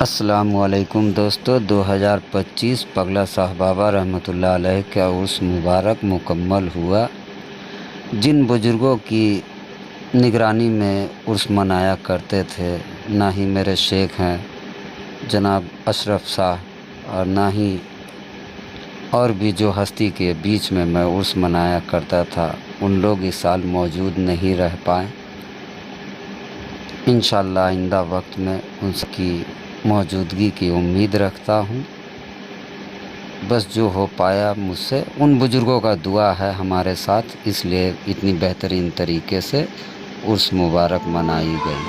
السلام علیکم دوستو، 2025 پگلا صاحب بابا رحمۃ اللہ علیہ کا عرس مبارک مکمل ہوا۔ جن بزرگوں کی نگرانی میں عرس منایا کرتے تھے، نہ ہی میرے شیخ ہیں جناب اشرف صاحب، اور نہ ہی اور بھی جو ہستی کے بیچ میں عرس منایا کرتا تھا، ان لوگ اس سال موجود نہیں رہ پائے۔ انشاءاللہ آئندہ وقت میں ان کی موجودگی کی امید رکھتا ہوں۔ بس جو ہو پایا مجھ سے، ان بزرگوں کا دعا ہے ہمارے ساتھ، اس لیے اتنی بہترین طریقے سے عرس مبارک منائی گئی۔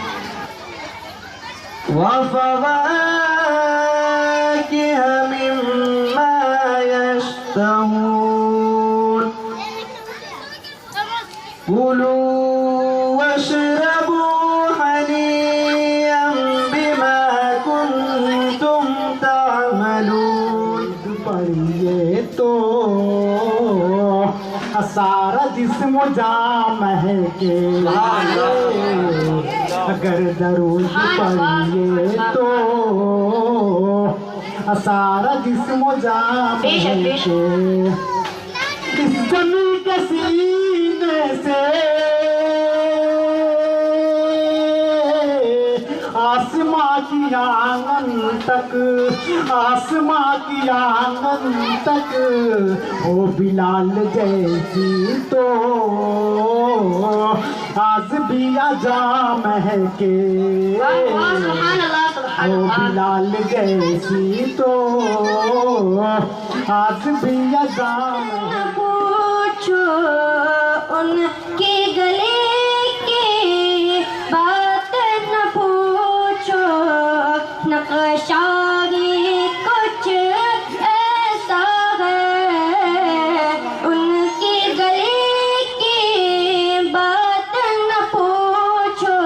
سارا جسم جام ہے کہ اگر درود پڑھیے تو سارا جسم جام ہے کہ اس زمین کے سینے سے آسماں کی آنگن تک، آسماں کی آنگن تک ہو بلال جیسی تو آج بھی آجا مہکے، ہو بلال جیسی تو آج بھی آجا مہکے۔ پوچھو ان کے گلے کے بات نہ پوچھو، نقشہ یہ کچھ ایسا ہے، ان کے گلے کی بات نہ پوچھو،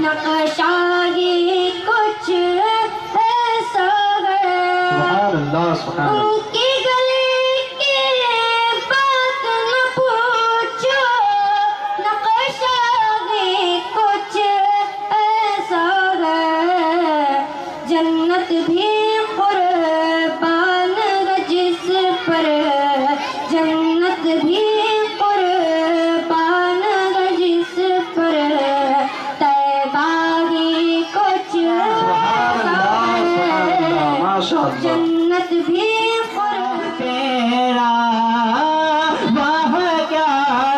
نقشہ یہ کچھ ایسا ہے، سبحان اللہ سبحان اللہ۔ ان کے گلے کی بات نہ پوچھو، نقشہ یہ کچھ ایسا ہے، جنت بھی قربان ہے جس پر، جنت بھی قربان ہے جس پر، طیبہ ہی کچھ ایسا ہے، جنت بھی تیرا وہ کیا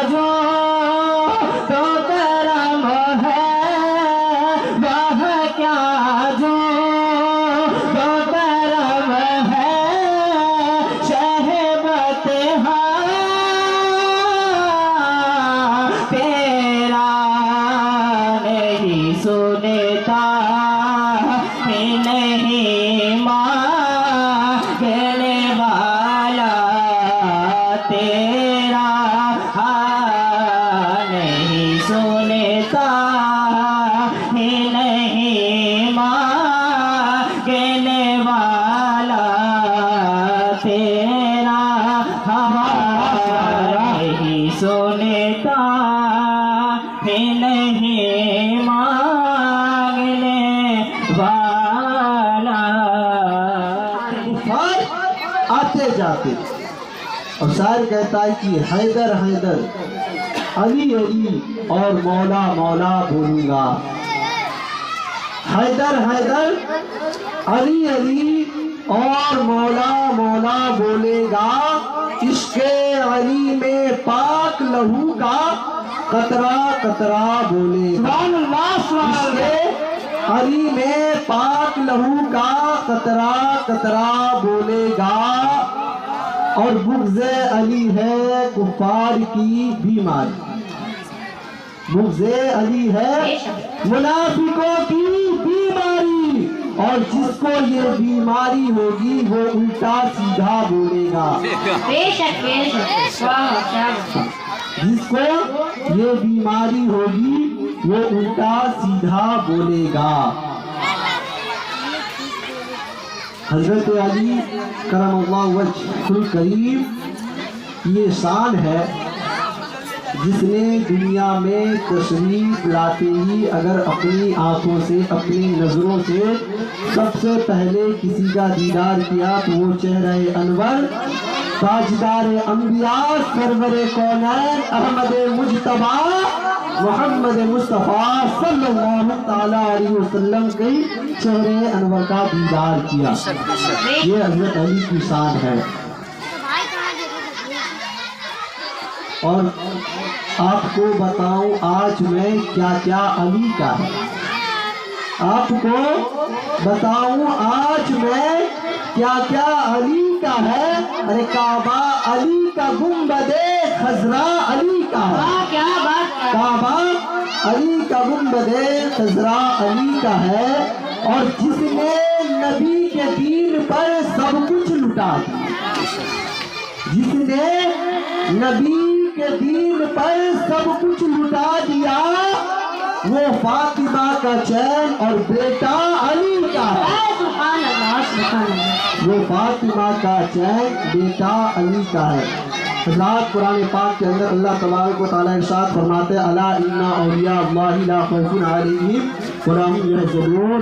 جو تو کرم ہے، وہ کیا جو تو کرم ہے، شہبت تیرا نہیں سنتا نہیں مانگنے والا، تیرا نہیں سنتا نہیں مانگنے والا، تیرا نہیں سنتا نہیں مانگنے والا۔ آتے جاتے اور شاعر کہتا ہے کہ حیدر حیدر علی علی اور مولا مولا بولوں گا، حیدر حیدر علی علی اور مولا مولا بولے گا، عشق علی میں پاک لہو کا قطرہ قطرہ بولے گا، عشق علی میں پاک لہو کا قطرہ قطرہ بولے گا، اور بغض علی ہے کفار کی بیماری، بغض علی ہے منافقوں کی بیماری، اور جس کو یہ بیماری ہوگی وہ الٹا سیدھا بولے گا، بے شک بے شک، جس کو یہ بیماری ہوگی وہ الٹا سیدھا بولے گا۔ حضرت علی کرم اللہ وجہ الکریم یہ شان ہے جس نے دنیا میں تشریف لاتے ہی اگر اپنی آنکھوں سے اپنی نظروں سے سب سے پہلے کسی کا دیدار کیا تو وہ چہرہ انور تاجدار انبیاء سرور کونین احمد مجتبی محمد مصطفیٰ صلی اللہ تعالیٰ علیہ وسلم کے چہرے انور کا دیدار کیا. یہ حضرت علی کی شان ہے. اور آپ کو بتاؤں آج میں کیا کیا علی کا ہے. آپ کو بتاؤں آج میں کیا کیا علی کا ہے. ارے کعبہ علی کا، گنبد خضرا علی کا ہے. کعبہ علی کا، گنبد خضرا علی کا ہے. اور جس نے نبی کے دین پر سب کچھ لٹا دیا، جس نے نبی کے دین پر سب کچھ لٹا دیا، وہ فاطمہ کا چین اور بیٹا علی کا ہے. وہ فاطمہ کا چین بیٹا علی کا ہے. حضرات قرآن پاک کے اندر اللہ تبارک و تعالیٰ ارشاد فرماتے ہیں الا ان اولیاء اللہ لا خوف علیہم ولا هم یحزنون.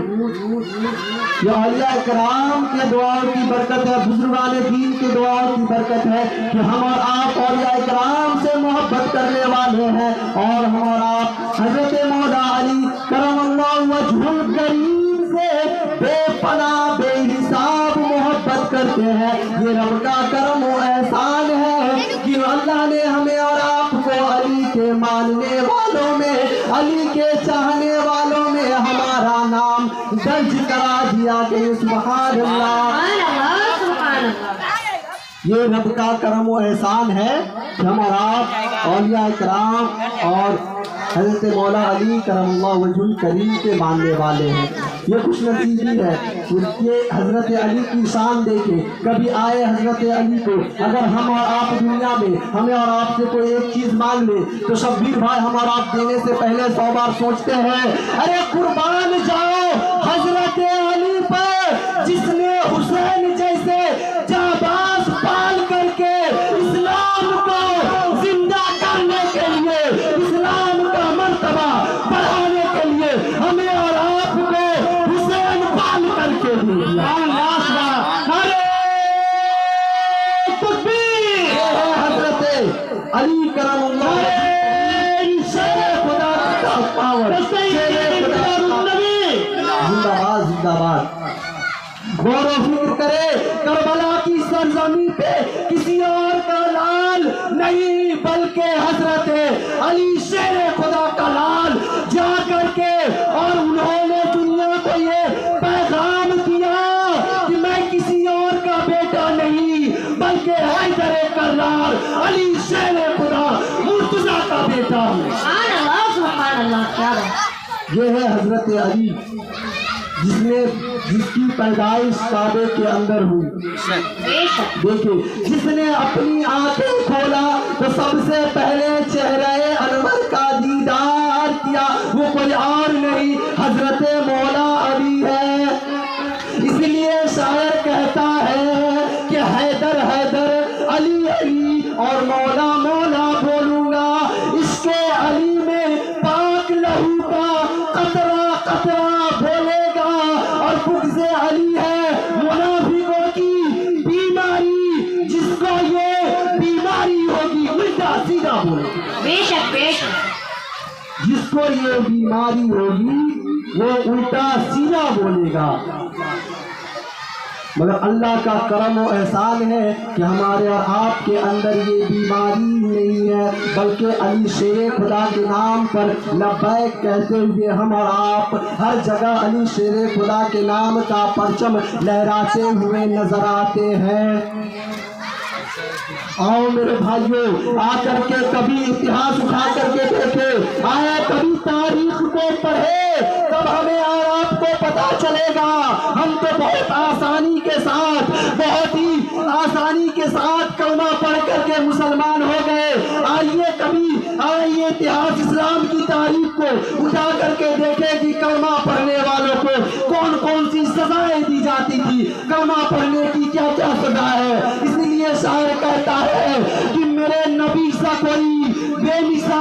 یہ اولیاء کرام کے دعاؤں کی برکت ہے، بزرگان دین کے دعاؤں کی برکت ہے کہ ہم اور آپ اولیاء کرام سے محبت کرنے والے ہیں، اور ہم اور آپ حضرت مولا علی کرم اللہ وجہ الکریم سے بے پناہ بے حساب محبت کرتے ہیں. یہ رب کا کرم و احسان ہے کہ اللہ نے ہمیں اور آپ کو علی کے ماننے والوں میں، علی کے چاہنے والوں میں ہمارا نام درج کرا دیا کہ سبحان اللہ. یہ رب کا کرم و احسان ہے کہ ہم اور آپ اولیاء کرام اور حضرت مولا علی کرم اللہ وجہ الکریم کے ماننے والے ہیں. یہ خوش نصیبی ہے. یہ حضرت علی کی شان دیکھیں. کبھی آئے حضرت علی کو، اگر ہم اور آپ دنیا میں ہمیں اور آپ سے کوئی ایک چیز مانگ لے تو شبیر بھائی ہم اور آپ دینے سے پہلے 100 بار سوچتے ہیں ارے قربان جاؤ حضرت علی پر، جس نے حسین جیسے جانباز پال کر کے اسلام کو زندہ کرنے کے لیے، اسلام کا مرتبہ بڑھانے کے لیے ہمیں اور آپ کو حسین پال کر کے دیا. حضرت علی کرم اللہ زندہ باد زندہ باد. غور و فکر کرے کربلا کی سرزمین پہ کسی اور کا لال نہیں بلکہ حضرت علی شیر خدا کا لال جا کر کے، اور انہوں نے دنیا کو یہ پیغام دیا کہ میں کسی اور کا بیٹا نہیں بلکہ حیدر کرار علی شیر خدا مرتضیٰ کا بیٹا ہوں. یہ ہے حضرت علی جس کی پیدائش کعبے کے اندر ہوئی. دیکھیں جس نے اپنی آنکھیں کھولا تو سب سے پہلے چہرہ انور کا دیدار کیا، وہ کوئی اور نہیں حضرت مولا علی ہے. اس لیے شاعر کہتا ہے کہ حیدر حیدر علی علی اور مولا مولا بولوں گا. عشق علی میں پاک لہو کا قطرہ قطرہ بولے گا، اور بغض علی ہے منافقوں کی بیماری، جس کو یہ بیماری ہوگی الٹا سیدھا بولے. بے شک بے شک. جس کو یہ بیماری ہوگی وہ الٹا سیدھا بولے گا. مگر اللہ کا کرم و احسان ہے کہ ہمارے اور آپ کے اندر یہ بیماری نہیں ہے، بلکہ علی شیر خدا کے نام پر لبیک کہتے ہوئے ہم اور آپ ہر جگہ علی شیر خدا کے نام کا پرچم لہراتے ہوئے نظر آتے ہیں. آؤ میرے بھائیوں، آ کر کے کبھی اتہاس اٹھا کر کے دیکھے، آیا کبھی تاریخ کو پڑھے، تب ہمیں اور آپ کو پتا چلے گا. ہم تو بہت آسانی کے ساتھ، بہت ہی آسانی کے ساتھ کلمہ پڑھ کر کے مسلمان ہو گئے. آئیے اتہاس اسلام کی تاریخ کو اٹھا کر کے دیکھے کہ کلمہ پڑھنے والوں کو کون کون سی سزائیں دی جاتی تھی، کلمہ پڑھنے کی کیا کیا سزا ہے. اس لیے شاعر کہتا ہے کہ میرے نبی سا کوئی بے مثال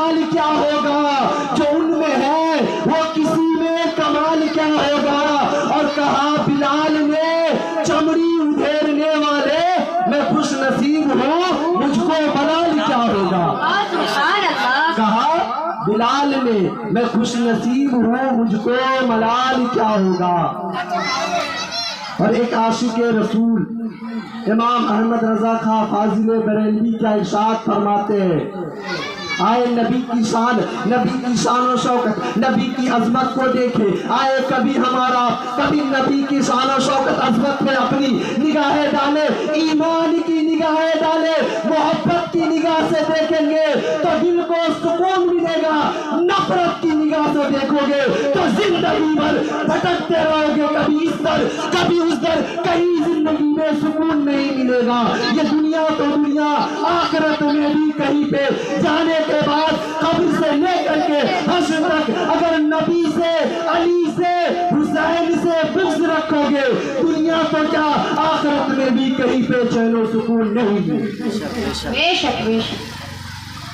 بلال نے میں خوش نصیب ہوں مجھ کو ملال کیا ہوگا۔ اور ایک عاشق رسول امام احمد رضا خان فاضل بریلوی کیا ارشاد فرماتے ہیں، آئے نبی کی شان و شوکت، نبی کی عظمت کو دیکھے، آئے کبھی ہمارا، کبھی نبی کی شان و شوکت عظمت میں اپنی نگاہیں ڈالے، ایمان کی نگاہیں ڈالے، محبت کی نگاہ سے دیکھیں گے تو دل کو سکون ملے گا، نفرت کی نگاہ سے دیکھو گے تو زندگی بھر بھٹکتے رہو گے، کبھی اس در کبھی اس در، کہیں زندگی میں سکون نہیں ملے گا۔ یہ دنیا تو دنیا، آخرت میں بھی کہیں پہ جانے کے بعد قبر سے لے کر کے حشر تک اگر نبی سے، علی سے، حسین سے بغض رکھو گے، دنیا تو کیا آخرت میں بھی کہیں پہ چین و سکون نہیں ہے۔ بے شک بے شک۔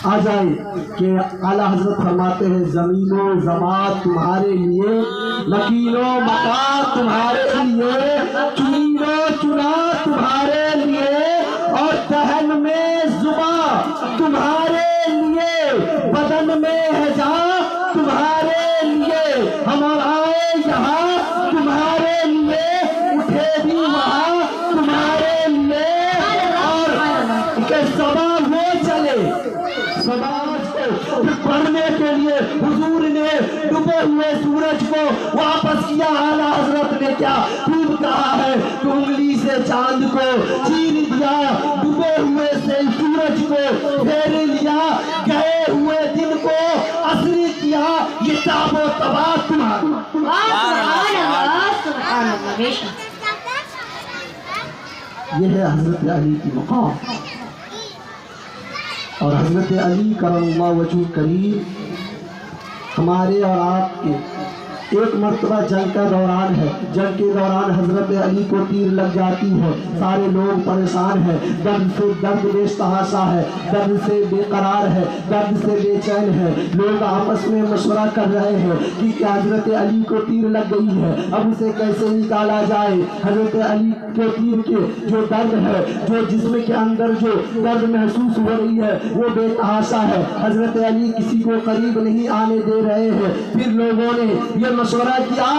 آ جائے کہ اعلیٰ حضرت فرماتے ہیں زمین و زمان تمہارے لیے، مکین و مکان تمہارے لیے، چنین و چنا تمہارے لیے، اور دہن میں زباں تمہارے لیے، بدن میں ہے جان تمہارے لیے، ہم آئے یہاں تمہارے لیے، اٹھے بھی وہاں تمہارے لیے، اور کہ سوال وہ چلے سماج کو پڑھنے کے لیے حضور نے ڈوبے ہوئے سورج کو واپس کیا۔ اعلیٰ حضرت نے کیا خوب کہا ہے کہ انگلی سے چاند کو چیر دیا، ڈوبے ہوئے سے سورج کو پھیر لیا، گئے ہوئے دن کو عصری کیا، یہ تاب و تباہ تمہارا۔ سبحان اللہ سبحان اللہ، بے شک۔ یہ ہے حضرت علی کی مقام، اور حضرت علی کرم اللہ وجہ کریم ہمارے اور آپ کے ایک مرتبہ جنگ کا دوران ہے، جنگ کے دوران حضرت علی کو تیر لگ جاتی ہے، سارے لوگ پریشان ہیں، درد بے تحاشا ہے، درد سے بے قرار ہے، درد سے بے چین ہے، لوگ آپس میں مشورہ کر رہے ہیں کہ حضرت علی کو تیر لگ گئی ہے، اب اسے کیسے نکالا جائے۔ حضرت علی کے تیر کے جو درد ہے، جو جسم کے اندر جو درد محسوس ہو رہی ہے وہ بے تحاشا ہے، حضرت علی کسی کو قریب نہیں آنے دے رہے ہیں۔ پھر لوگوں نے یہ مشورہ کیا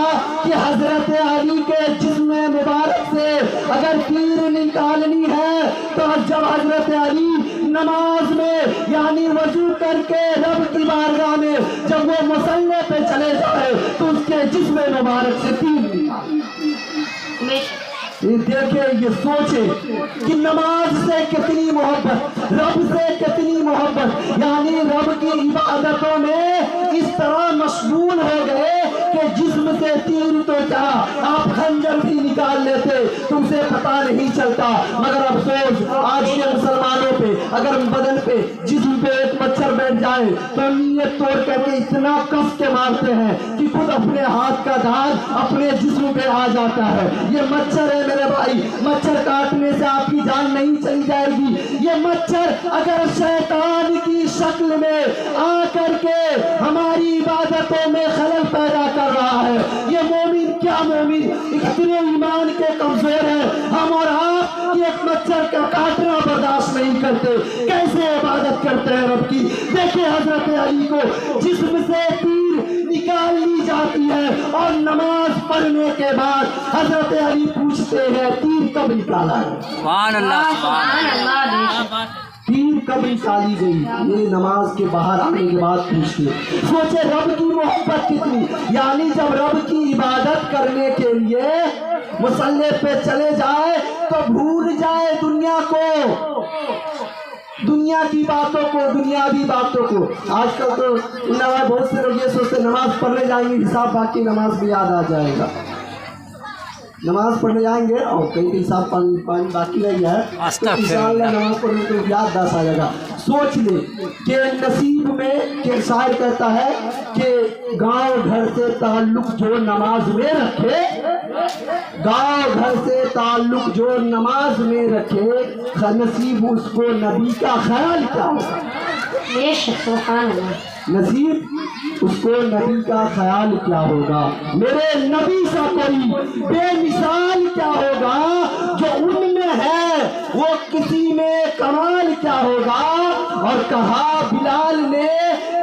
کہ حضرت علی کے جسم مبارک سے اگر تیر نکالنی ہے تو جب حضرت علی نماز میں یعنی وضو کر کے رب کی بارگاہ میں جب وہ مصلی پہ چلے جائے تو اس کے جسم مبارک سے تیر نکالے۔ دیکھیں، یہ سوچیں کہ نماز سے کتنی محبت، رب سے کتنی محبت، یعنی رب کی عبادتوں میں اس طرح مشغول ہو گئے کہ جسم سے تیر تو کیا آپ خنجر بھی نکال لیتے تم سے پتہ نہیں چلتا، مگر افسوس آج کے مسلمانوں پہ اگر بدن پہ جسم پہ ایک مچھر بیٹھ جائے تو نیت توڑ کر کے اتنا کس کے مارتے ہیں کہ خود اپنے ہاتھ کا داغ اپنے جسم پہ آ جاتا ہے۔ یہ مچھر ہے میرے بھائی، مچھر کاٹنے سے آپ کی جان نہیں چلی جائے گی، یہ مچھر اگر شیطان کی شکل میں آ کر کے ہماری عبادتوں میں خلل پیدا کر رہا ہے، یہ مومن کیا مومن اتنے ایمان کے کمزور ہیں، ہم اور آپ ایک مچھر کا کاٹنا برداشت نہیں کرتے، کیسے عبادت کرتے ہیں رب کی۔ دیکھیں حضرت علی کو جسم سے تیر نکال لی جاتی ہے اور نماز پڑھنے کے بعد حضرت علی پوچھتے ہیں تیر کب نکالا ہے؟ سبحان اللہ سبحان اللہ، تیر کب نکالی گئی؟ یہ نماز کے باہر آنے کے بعد پوچھتے۔ سوچے رب کی محبت کتنی، یعنی جب رب کی عبادت کرنے کے لیے مصلی پہ چلے جائے تو بھول جائے دنیا کو، دنیا کی باتوں کو، دنیاوی باتوں کو۔ آج کل تو بہت سے لوگ یہ سوچتے نماز پڑھنے جائیں گے حساب باقی نماز بھی یاد آ جائے گا، نماز پڑھنے جائیں گے اور کئی حساب پانی باقی رہ گیا ہے تو انشاءاللہ نماز پڑھنے تو یاد دس آ جائے گا۔ سوچ لے کہ نصیب میں کہ شاعر کہتا ہے کہ گاؤں گھر سے تعلق جو نماز میں رکھے، گاؤں گھر سے تعلق جو نماز میں رکھے، نصیب اس کو نبی کا خیال کیا ہوگا۔ بے شک سبحان اللہ، نصیب اس کو نبی کا خیال کیا ہوگا، میرے نبی سا کوئی بے مثال کیا ہوگا، جو ان میں ہے وہ کسی میں کمال کیا ہوگا۔ اور کہا بلال نے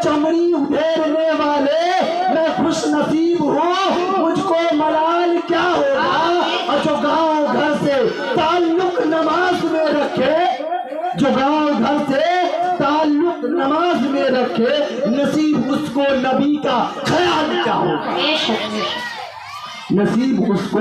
چمڑی ادھیرنے والے میں خوش نصیب ہوں، مجھ کو ملال کیا ہوگا۔ اور جو گاؤں گھر سے تعلق نماز میں رکھے، جو گاؤں گھر سے تعلق نماز میں رکھے، نصیب اس کو نبی کا خیال کیا ہوگا، نصیب اس کو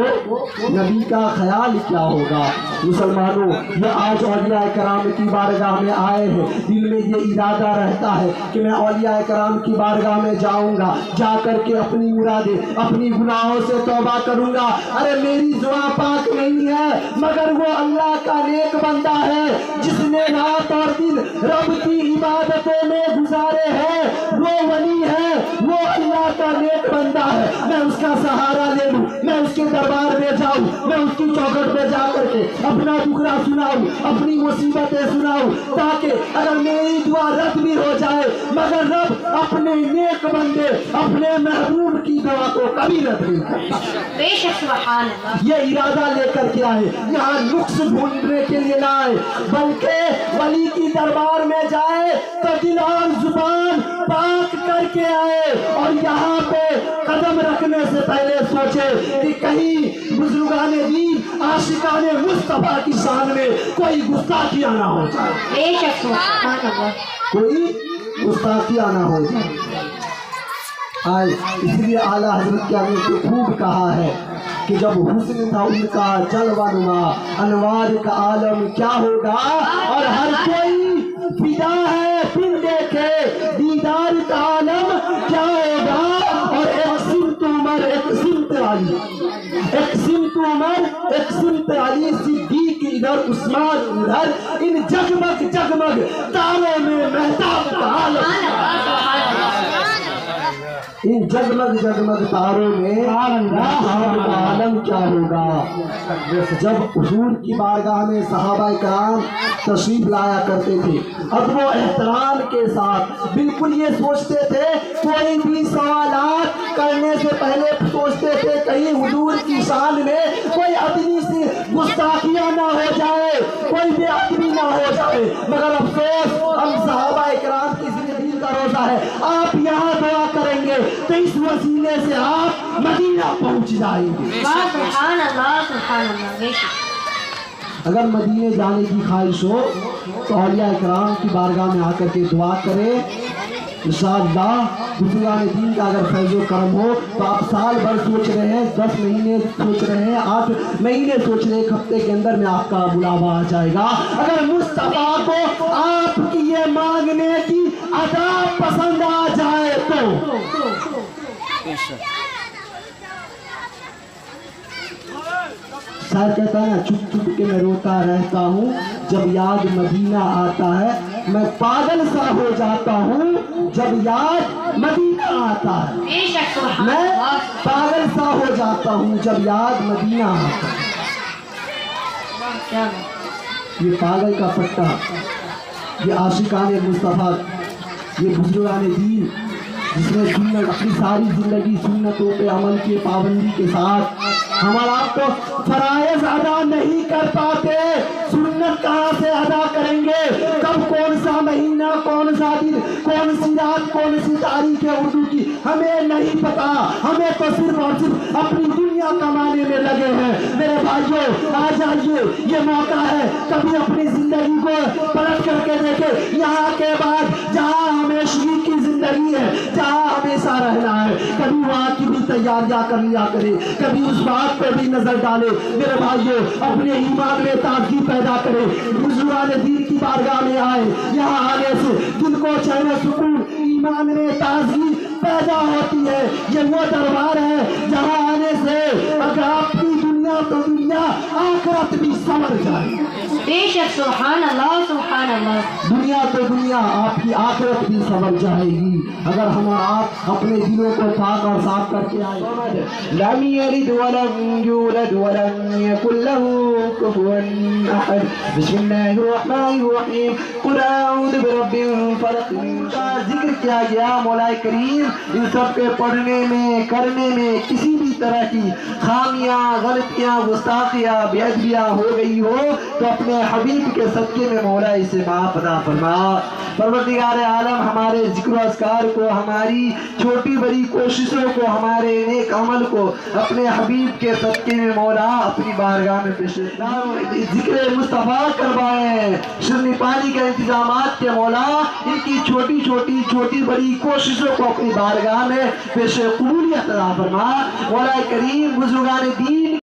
نبی کا خیال کیا ہوگا۔ مسلمانوں، یہ آج اولیاء کرام کی بارگاہ میں آئے ہیں، دل میں یہ ارادہ رہتا ہے کہ میں اولیاء کرام کی بارگاہ میں جاؤں گا، جا کر کے اپنی مرادیں، اپنی گناہوں سے توبہ کروں گا۔ ارے میری زبان پاک نہیں ہے، مگر وہ اللہ کا نیک بندہ ہے جس نے رات اور دن رب کی عبادتوں میں گزارے ہیں، وہ ولی ہے، وہ اللہ کا نیک بندہ ہے۔ میں اس کا سہارا لے لوں، میں اس کے دربار میں جاؤں، میں اس کی چوکھٹ پہ جا کر کے اپنا دکھڑا سناؤں، اپنی مصیبتیں سناؤں، تاکہ اگر میری دعا رد بھی ہو جائے مگر رب اپنے نیک بندے، اپنے محبوب کی دعا کو کبھی رد نہیں کرتا۔ بے شک سبحان اللہ۔ یہ ارادہ لے کر کے آئے، یہاں نقص ڈھونڈنے کے لیے نہ آئے، بلکہ ولی کی دربار میں جائے تو دل اور زبان پاک کر کے آئے، اور یہاں پہ قدم رکھنے سے پہلے سوچے کہ کہیں بزرگان دین، عاشقان مصطفیٰ کی شان میں کوئی گستاخیاں نہ ہو جائے، بے شک سبحان اللہ۔ کوئی گستاخیاں نہ ہو جائے۔ آئے اس لیے اعلیٰ حضرت کیا نے خوب کہا ہے کہ جب حسن تھا ان کا جلوہ نما، انوار کا عالم کیا ہوگا، اور ہر کوئی فدا ہے پھر دیکھے دیدار کا عالم کیا ہوگا۔ اور ایک سمت عمر، ایک سمت علی، ایک سمت عمر، ایک سمت علی، صدیق ادھر، عثمان ادھر، ان جگمگ جگمگ تاروں میں مہتاب کا عالم، ان جگمگ جگمگ تاروں میں مہتاب کا عالم کیا ہوگا۔ جب حضور کی بارگاہ میں صحابہ کرام تشریف لایا کرتے تھے، ادب و احترام کے ساتھ بالکل یہ سوچتے تھے، کوئی بھی سوالات کرنے سے پہلے سوچتے تھے کہیں حضور کی شان میں کوئی ادنی سی گستاخیاں نہ ہو جائے، کوئی بے ادبی نہ ہو جائے، مگر افسوس ہم صحابہ کرام کی زندگی کا روزہ ہے، آپ یہاں دعا کریں گے تو اس وسیلے سے آپ مدینہ پہنچ جائیں گے۔ سبحان اللہ سبحان اللہ۔ بے شک اگر مدینے جانے کی خواہش ہو تو اولیاء کرام کی بارگاہ میں آ کر کے دعا کریں، انشاءاللہ بزرگان دین کا اگر فیض و کرم ہو تو آپ سال بھر سوچ رہے ہیں، 10 مہینے سوچ رہے ہیں، 8 مہینے سوچ رہے ہیں، ایک ہفتے کے اندر میں آپ کا بلاوا آ جائے گا۔ اگر مصطفیٰ کو آپ کی یہ مانگنے کی ادا پسند آ جائے تو شاعر کہتا ہے نا، چھپ چھپ کے میں روتا رہتا ہوں، جب یاد مدینہ آتا ہے میں پاگل سا ہو جاتا ہوں، جب یاد مدینہ آتا ہے بے شک سبحان میں اللہ۔ پاگل سا ہو جاتا ہوں، جب یاد مدینہ آتا ہے۔ کیا بات۔ یہ پاگل کا پٹا، یہ عاشقان مصطفیٰ، یہ بزرگان دین جس نے سنت اپنی ساری زندگی سنتوں پہ عمل کی پابندی کے ساتھ ہمارا آپ کو فرائض ادا نہیں کر پاتے، سنت کہاں سے ادا کریں گے، کب کون سا مہینہ، کون سا دن، کون سی رات، کون سی تاریخ ہے اردو کی ہمیں نہیں پتا، ہمیں تو صرف اور صرف اپنی دنیا کمانے میں لگے ہیں۔ میرے بھائیوں آ جائیے، یہ موقع ہے، کبھی اپنی زندگی کو پلٹ کر کے دیکھیں، یہاں کے بعد جہاں ہمیشگی کی زندگی ہے، جہاں ہمیشہ رہنا ہے، کبھی وہاں کی بھی تیاریاں کر لیا کرے، کبھی اس بات پہ بھی نظر ڈالے۔ میرے بھائیوں اپنے ایمان میں تازگی پیدا کرے، بزرگان دین کی بارگاہ میں آئے، یہاں آنے سے دل کو چین و سکون، ایمان میں تازگی پیدا ہوتی ہے۔ یہ وہ دربار ہے جہاں آنے سے اگر آپ کی دنیا تو دنیا، آخرت بھی سنور جائے۔ بے شک سبحان اللہ سبحان اللہ۔ دنیا تو دنیا، آپ کی آخرت بھی سنور جائے گی اگر ہم اور آپ اپنے دلوں کو پاک اور صاف کر کے آئے۔ لم یلد ولم یولد ولم یکن له كفوا أحد بسم الله الرحمن الرحيم قل أعوذ برب الفلق کا ذکر کیا گیا مولا کریم ان سب کے پڑھنے میں کرنے میں کسی بھی طرح کی خامیاں غلطیاں گستاخیاں بے ادبیاں ہو گئی ہو تو اپنے حبیب کے صدقے میں مولا اسے معاف عطا فرما پروردگار عالم ہمارے ذکر و اذکار کو ہماری چھوٹی بڑی کوششوں کو ہمارے نیک عمل کو اپنے حبیب کے صدقے میں مولا اپنی بارگاہ میں پیش ذکر مصطفیٰ کروائے شرنی پانی کے انتظامات کے مولا ان کی چھوٹی بڑی کوششوں کو اپنی بارگاہ میں پیش قبولیت عطا فرما مولا کریم بزرگان دین